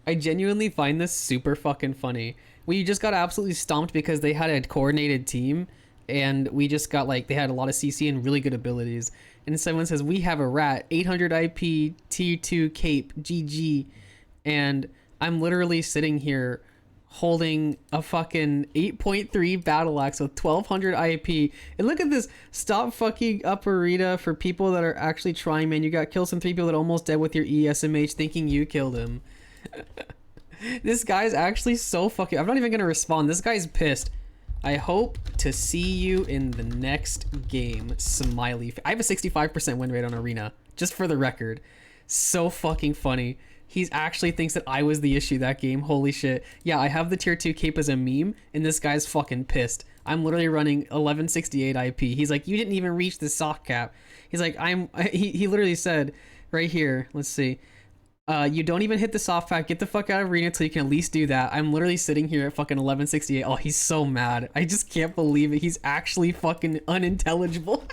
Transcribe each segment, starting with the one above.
I genuinely find this super fucking funny. We just got absolutely stomped because they had a coordinated team, and we just got like they had a lot of CC and really good abilities. And someone says we have a rat, 800 IP, Tier 2 Cape, GG, and I'm literally sitting here holding a fucking 8.3 battle axe with 1200 IP. And look at this. Stop fucking up Arita for people that are actually trying, man. You got killed some 3 people that almost dead with your ESMH thinking you killed him. This guy's actually so fucking... I'm not even gonna respond. This guy's pissed. I hope to see you in the next game. Smiley. I have a 65% win rate on Arena, just for the record. So fucking funny. He actually thinks that I was the issue that game. Holy shit. Yeah, I have the tier 2 cape as a meme, and this guy's fucking pissed. I'm literally running 1168 IP. He's like, you didn't even reach the soft cap. He's like, he literally said right here, let's see. You don't even hit the soft pack. Get the fuck out of arena until you can at least do that. I'm literally sitting here at fucking 1168. Oh, he's so mad. I just can't believe it. He's actually fucking unintelligible.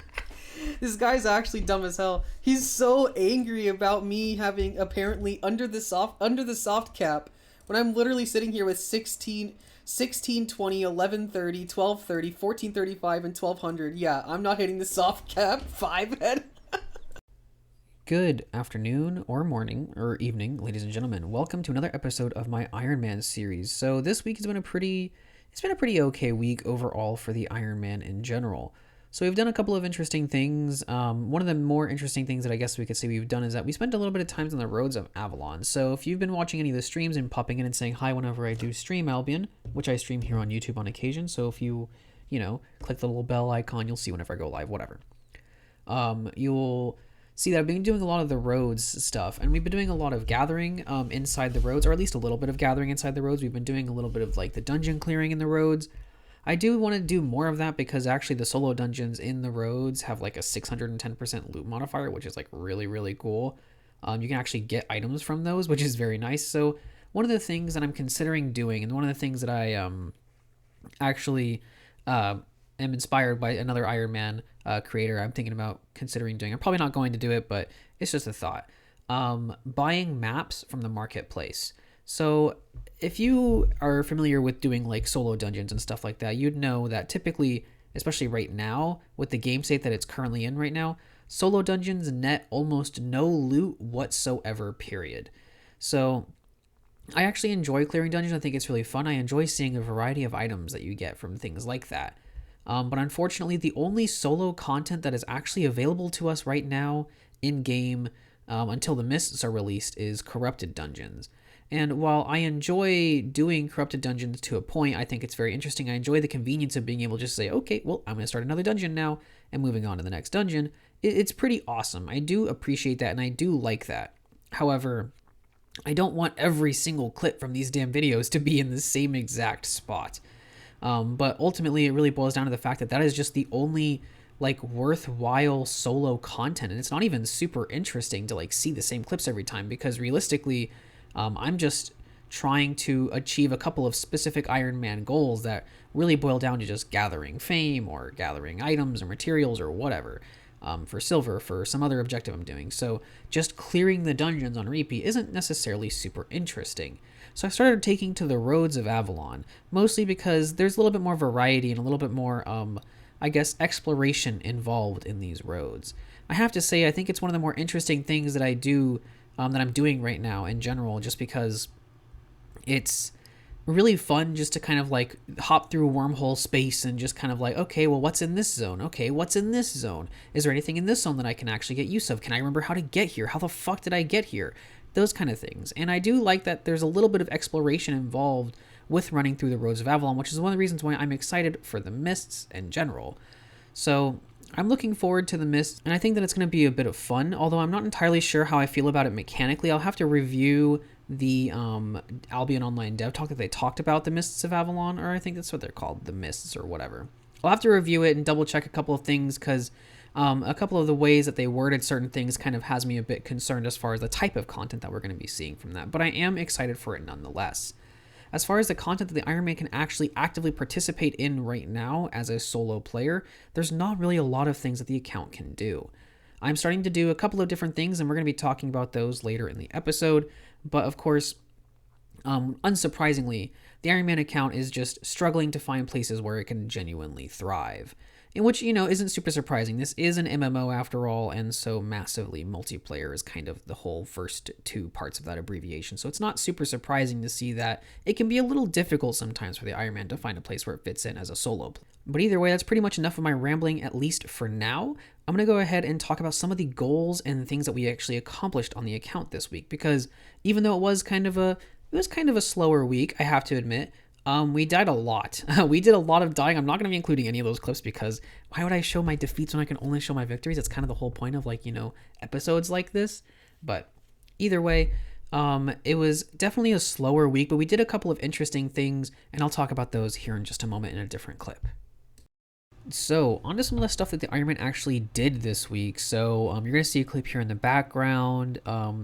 This guy's actually dumb as hell. He's so angry about me having apparently under the soft cap when I'm literally sitting here with 1620, 1130, 1230, 1435, and 1200. Yeah, I'm not hitting the soft cap. 5 head. Good afternoon or morning or evening, ladies and gentlemen. Welcome to another episode of my Ironman series. So this week has been a pretty okay week overall for the Ironman in general. So we've done a couple of interesting things. One of the more interesting things that I guess we could say we've done is that we spent a little bit of time on the roads of Avalon. So if you've been watching any of the streams and popping in and saying hi whenever I do stream Albion, which I stream here on YouTube on occasion. So if you click the little bell icon, you'll see whenever I go live, whatever. You'll see that I've been doing a lot of the roads stuff, and we've been doing a lot of gathering inside the roads, or at least a little bit of gathering inside the roads. We've been doing a little bit of like the dungeon clearing in the roads. I do want to do more of that because actually the solo dungeons in the roads have like a 610% loot modifier, which is like really, really cool. You can actually get items from those, which is very nice. So one of the things that I'm considering doing, and one of the things that I actually am inspired by another Ironman creator I'm thinking about considering doing. I'm probably not going to do it, but it's just a thought. Buying maps from the marketplace. So if you are familiar with doing like solo dungeons and stuff like that, you'd know that typically, especially right now with the game state that it's currently in right now, solo dungeons net almost no loot whatsoever, period. So I actually enjoy clearing dungeons. I think it's really fun. I enjoy seeing a variety of items that you get from things like that. But unfortunately, the only solo content that is actually available to us right now in game until the mists are released is corrupted dungeons. And while I enjoy doing corrupted dungeons to a point, I think it's very interesting. I enjoy the convenience of being able to just say, okay, well, I'm going to start another dungeon now and moving on to the next dungeon. It's pretty awesome. I do appreciate that and I do like that. However, I don't want every single clip from these damn videos to be in the same exact spot. But ultimately, it really boils down to the fact that is just the only like worthwhile solo content, and it's not even super interesting to like see the same clips every time because realistically, I'm just trying to achieve a couple of specific Ironman goals that really boil down to just gathering fame or gathering items or materials or whatever. For silver, for some other objective I'm doing. So just clearing the dungeons on repeat isn't necessarily super interesting. So I started taking to the roads of Avalon, mostly because there's a little bit more variety and a little bit more, I guess, exploration involved in these roads. I have to say, I think it's one of the more interesting things that I do, that I'm doing right now in general, just because it's really fun just to kind of like hop through wormhole space and just kind of like, okay, well, what's in this zone? Okay, what's in this zone? Is there anything in this zone that I can actually get use of? Can I remember how to get here? How the fuck did I get here? Those kind of things. And I do like that there's a little bit of exploration involved with running through the roads of Avalon, which is one of the reasons why I'm excited for the mists in general. So I'm looking forward to the mists, and I think that it's going to be a bit of fun, although I'm not entirely sure how I feel about it mechanically. I'll have to review the Albion Online Dev Talk that they talked about the Mists of Avalon, or I think that's what they're called, the Mists or whatever. I'll have to review it and double check a couple of things because a couple of the ways that they worded certain things kind of has me a bit concerned as far as the type of content that we're going to be seeing from that, but I am excited for it nonetheless. As far as the content that the Ironman can actually actively participate in right now as a solo player, there's not really a lot of things that the account can do. I'm starting to do a couple of different things, and we're going to be talking about those later in the episode. But of course, Unsurprisingly, the Ironman account is just struggling to find places where it can genuinely thrive. In which, isn't super surprising. This is an MMO after all, and so massively multiplayer is kind of the whole first two parts of that abbreviation. So it's not super surprising to see that it can be a little difficult sometimes for the Ironman to find a place where it fits in as a solo play. But either way, that's pretty much enough of my rambling, at least for now. I'm going to go ahead and talk about some of the goals and things that we actually accomplished on the account this week, because even though it was kind of a slower week, I have to admit. We died a lot. We did a lot of dying. I'm not going to be including any of those clips because why would I show my defeats when I can only show my victories? That's kind of the whole point of episodes like this. But either way, it was definitely a slower week, but we did a couple of interesting things, and I'll talk about those here in just a moment in a different clip. So, on to some of the stuff that the Ironman actually did this week. So, you're going to see a clip here in the background.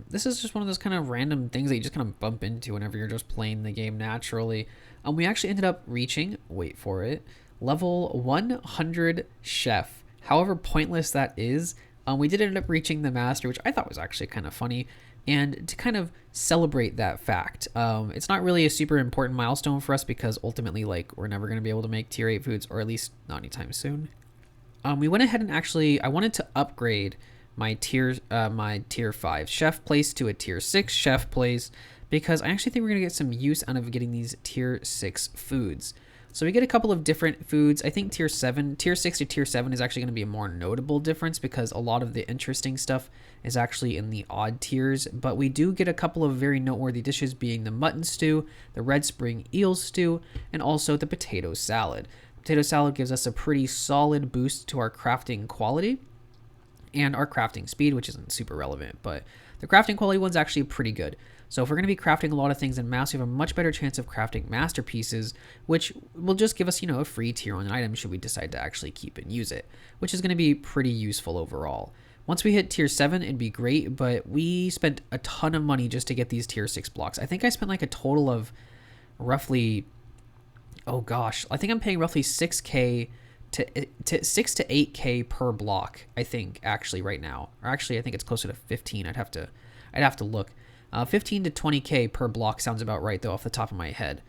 This is just one of those kind of random things that you just kind of bump into whenever you're just playing the game naturally. We actually ended up reaching, wait for it, level 100 chef. However pointless that is, we did end up reaching the master, which I thought was actually kind of funny. And to kind of celebrate that fact, it's not really a super important milestone for us because ultimately, we're never going to be able to make tier 8 foods, or at least not anytime soon. We went ahead and I wanted to upgrade my tier 5 chef place to a tier 6 chef place because I actually think we're going to get some use out of getting these tier 6 foods. So we get a couple of different foods. I think tier 6 to tier 7 is actually going to be a more notable difference because a lot of the interesting stuff is actually in the odd tiers, but we do get a couple of very noteworthy dishes being the mutton stew, the red spring eel stew, and also the potato salad. Potato salad gives us a pretty solid boost to our crafting quality and our crafting speed, which isn't super relevant, but the crafting quality one's actually pretty good. So if we're going to be crafting a lot of things in mass, we have a much better chance of crafting masterpieces, which will just give us, a free tier 1 item should we decide to actually keep and use it, which is going to be pretty useful overall. Once we hit tier 7, it'd be great, but we spent a ton of money just to get these tier 6 blocks. I think I spent a total of roughly, I think I'm paying roughly 6K to 6 to 8K per block, I think, actually right now. Or actually, I think it's closer to 15. I'd have to look. 15 to 20K per block sounds about right, though, off the top of my head,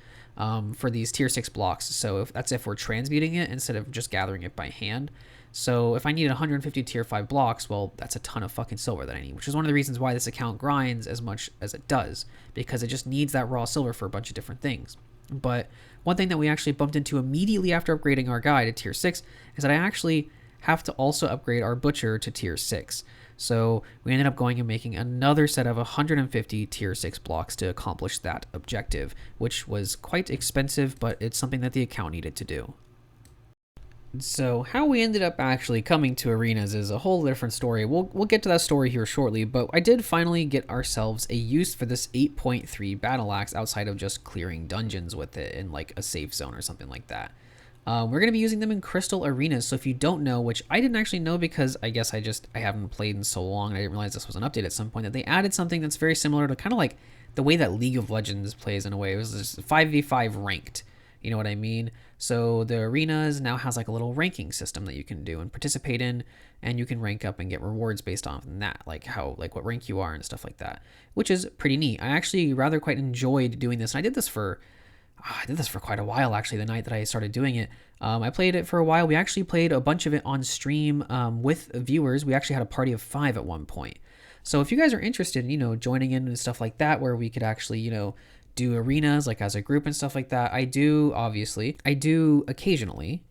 for these tier 6 blocks. So if we're transmuting it instead of just gathering it by hand. So if I need 150 tier 5 blocks, well, that's a ton of fucking silver that I need, which is one of the reasons why this account grinds as much as it does, because it just needs that raw silver for a bunch of different things. But one thing that we actually bumped into immediately after upgrading our guy to tier 6 is that I actually have to also upgrade our butcher to tier 6. So we ended up going and making another set of 150 tier 6 blocks to accomplish that objective, which was quite expensive, but it's something that the account needed to do. So how we ended up actually coming to arenas is a whole different story. We'll get to that story here shortly, but I did finally get ourselves a use for this 8.3 battle axe outside of just clearing dungeons with it in a safe zone or something like that. We're going to be using them in crystal arenas, so if you don't know, which I didn't actually know because I guess I haven't played in so long and I didn't realize this was an update at some point, that they added something that's very similar to kind of the way that League of Legends plays in a way. It was just 5v5 ranked. You know what I mean? So the arenas now has a little ranking system that you can do and participate in, and you can rank up and get rewards based on that, what rank you are and stuff like that, which is pretty neat. I actually rather quite enjoyed doing this, and I did this for quite a while actually. The night that I started doing it, I played it for a while. We actually played a bunch of it on stream with viewers. We actually had a party of 5 at one point. So if you guys are interested in joining in and stuff like that, where we could actually do arenas as a group and stuff like that. I do occasionally,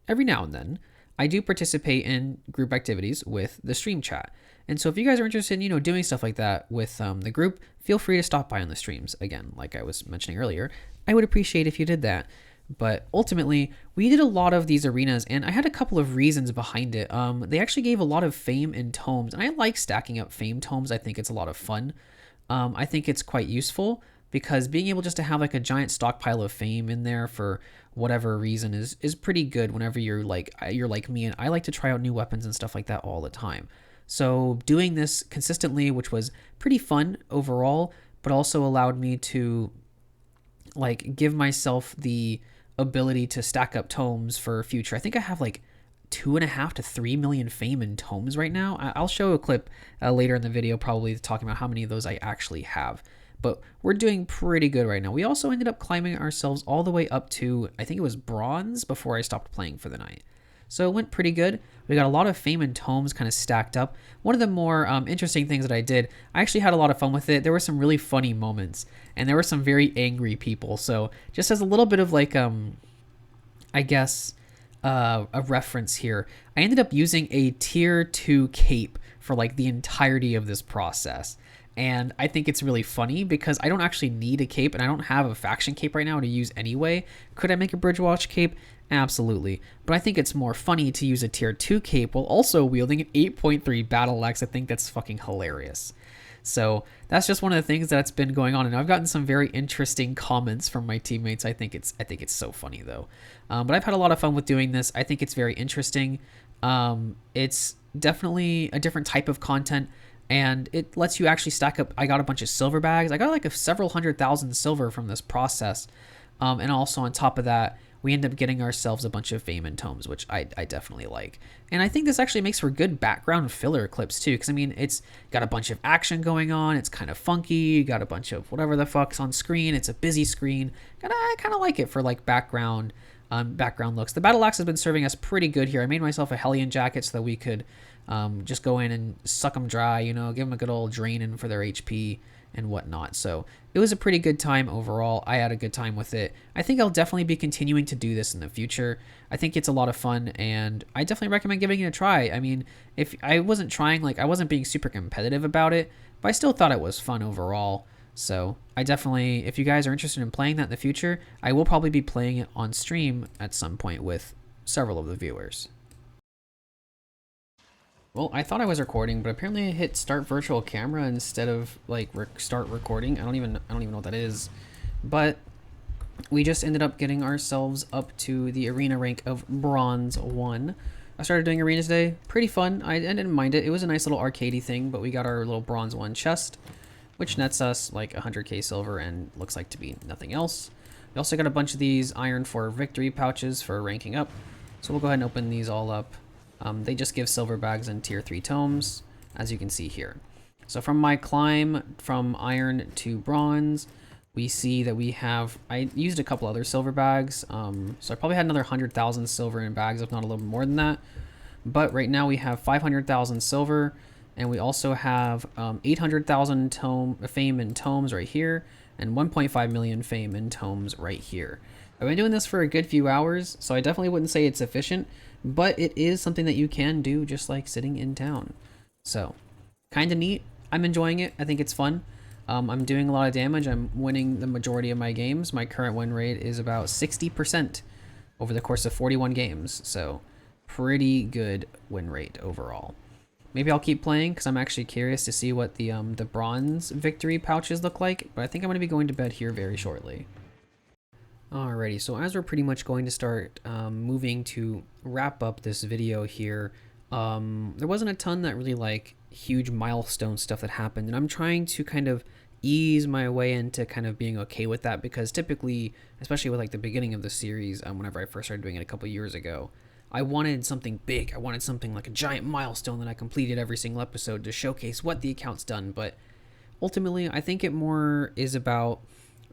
every now and then, I do participate in group activities with the stream chat. And so if you guys are interested in, doing stuff like that with the group, feel free to stop by on the streams. Again, like I was mentioning earlier, I would appreciate if you did that. But ultimately, we did a lot of these arenas, and I had a couple of reasons behind it. They actually gave a lot of fame and tomes, and I like stacking up fame tomes. I think it's a lot of fun. I think it's quite useful, because being able just to have a giant stockpile of fame in there for whatever reason is pretty good whenever you're like me, and I like to try out new weapons and stuff like that all the time. So doing this consistently, which was pretty fun overall, but also allowed me to give myself the ability to stack up tomes for future. I think I have 2.5 to 3 million fame in tomes right now. I'll show a clip later in the video, probably talking about how many of those I actually have. but we're doing pretty good right now. We also ended up climbing ourselves all the way up to, I think it was bronze before I stopped playing for the night. So it went pretty good. We got a lot of fame and tomes kind of stacked up. One of the more interesting things that I did, I actually had a lot of fun with it. There were some really funny moments, and there were some very angry people. So just as a little bit of like, I guess, a reference here, I ended up using a tier 2 cape for like the entirety of this process. And I think it's really funny because I don't actually need a cape, and I don't have a faction cape right now to use anyway. Could I make a Bridgewatch cape? Absolutely. But I think it's more funny to use a tier 2 cape while also wielding an 8.3 battle axe. I think that's fucking hilarious. So that's just one of the things that's been going on, and I've gotten some very interesting comments from my teammates. I think it's so funny though. But I've had a lot of fun with doing this. I think it's very interesting. It's definitely a different type of content, and it lets you actually stack up. I got a bunch of silver bags. I got like several 100,000 silver from this process, and also on top of that, we end up getting ourselves a bunch of fame and tomes, which I definitely like. And I think this actually makes for good background filler clips too, because I mean, it's got a bunch of action going on, it's kind of funky, you got a bunch of whatever the fuck's on screen, it's a busy screen, and I kind of like it for like background looks. The battle axe has been serving us pretty good here. I made myself a Hellion jacket so that we could just go in and suck them dry, you know, give them a good old drain in for their HP and whatnot. So it was a pretty good time overall. I had a good time with it. I think I'll definitely be continuing to do this in the future. I think it's a lot of fun, and I definitely recommend giving it a try. I mean, if I wasn't trying, like I wasn't being super competitive about it, but I still thought it was fun overall. So I definitely, if you guys are interested in playing that in the future, I will probably be playing it on stream at some point with several of the viewers. Well, I thought I was recording, but apparently I hit start virtual camera instead of like start recording. I don't even know what that is. But we just ended up getting ourselves up to the arena rank of bronze 1. I started doing arenas today. Pretty fun. I didn't mind it. It was a nice little arcadey thing, but we got our little bronze 1 chest, which nets us like 100k silver and looks like to be nothing else. We also got a bunch of these Iron 4 victory pouches for ranking up. So we'll go ahead and open these all up. They just give silver bags and tier 3 tomes, as you can see here. So from my climb from iron to bronze, we see that we have, I used a couple other silver bags, so I probably had another 100,000 silver in bags, if not a little more than that. But right now we have 500,000 silver, and we also have 800,000 fame and tomes right here, and 1.5 million fame and tomes right here. I've been doing this for a good few hours, so I definitely wouldn't say it's efficient, but it is something that you can do just like sitting in town. So, kind of neat. I'm enjoying it. I think it's fun. I'm doing a lot of damage. I'm winning the majority of my games. My current win rate is about 60% over the course of 41 games, so pretty good win rate overall. Maybe I'll keep playing because I'm actually curious to see what the bronze victory pouches look like, but I think I'm going to be going to bed here very shortly. Alrighty, so as we're pretty much going to start moving to wrap up this video here, there wasn't a ton that really like huge milestone stuff that happened, and I'm trying to kind of ease my way into kind of being okay with that, because typically, especially with like the beginning of the series, whenever I first started doing it a couple years ago, I wanted something big. I wanted something like a giant milestone that I completed every single episode to showcase what the account's done, but ultimately I think it more is about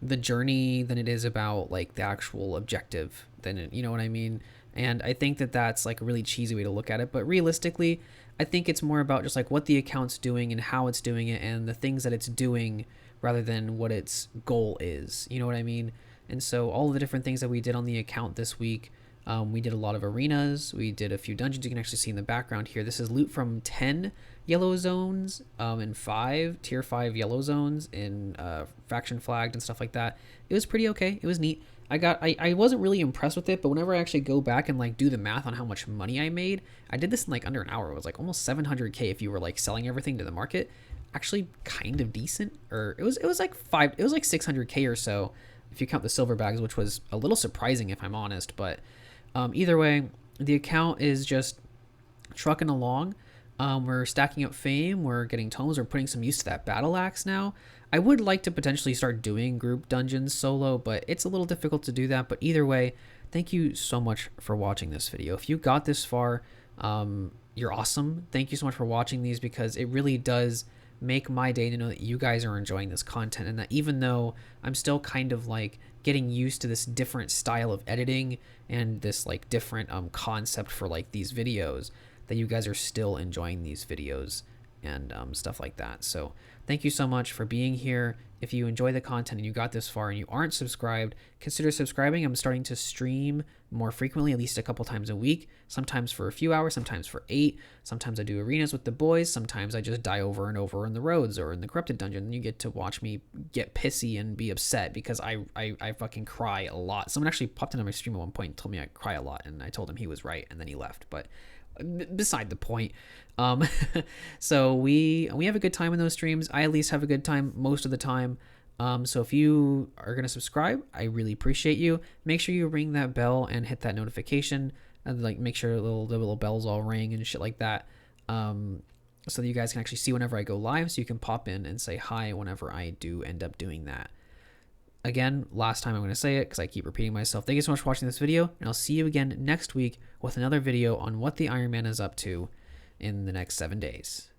the journey than it is about like the actual objective, you know what I mean? And I think that that's like a really cheesy way to look at it, but realistically I think it's more about just like what the account's doing and how it's doing it and the things that it's doing rather than what its goal is, you know what I mean? And so all of the different things that we did on the account this week, we did a lot of arenas, we did a few dungeons. You can actually see in the background here, this is loot from 10 yellow zones and 5 tier 5 yellow zones in faction flagged and stuff like that. It was pretty okay. It was neat. I wasn't really impressed with it, but whenever I actually go back and like do the math on how much money I made, I did this in like under an hour. It was like almost 700k if you were like selling everything to the market. Actually kind of decent, or it was like 600k or so if you count the silver bags, which was a little surprising if I'm honest. But either way, the account is just trucking along. We're stacking up fame, we're getting tomes, we're putting some use to that battle axe now. I would like to potentially start doing group dungeons solo, but it's a little difficult to do that. But either way, thank you so much for watching this video. If you got this far, you're awesome. Thank you so much for watching these, because it really does make my day to know that you guys are enjoying this content, and that even though I'm still kind of like getting used to this different style of editing and this like different concept for like these videos, that you guys are still enjoying these videos and stuff like that. So thank you so much for being here. If you enjoy the content and you got this far and you aren't subscribed, consider subscribing. I'm starting to stream more frequently, at least a couple times a week, sometimes for a few hours, sometimes for 8. Sometimes I do arenas with the boys. Sometimes I just die over and over in the roads or in the corrupted dungeon. And you get to watch me get pissy and be upset because I fucking cry a lot. Someone actually popped into my stream at one point and told me I cry a lot, and I told him he was right, and then he left. But beside the point. So we have a good time in those streams. I at least have a good time most of the time. So if you are gonna subscribe, I really appreciate you. Make sure you ring that bell and hit that notification, and like make sure the little bells all ring and shit like that. So that you guys can actually see whenever I go live, so you can pop in and say hi whenever I do end up doing that. Again, last time I'm going to say it because I keep repeating myself. Thank you so much for watching this video, and I'll see you again next week with another video on what the Ironman is up to in the next 7 days.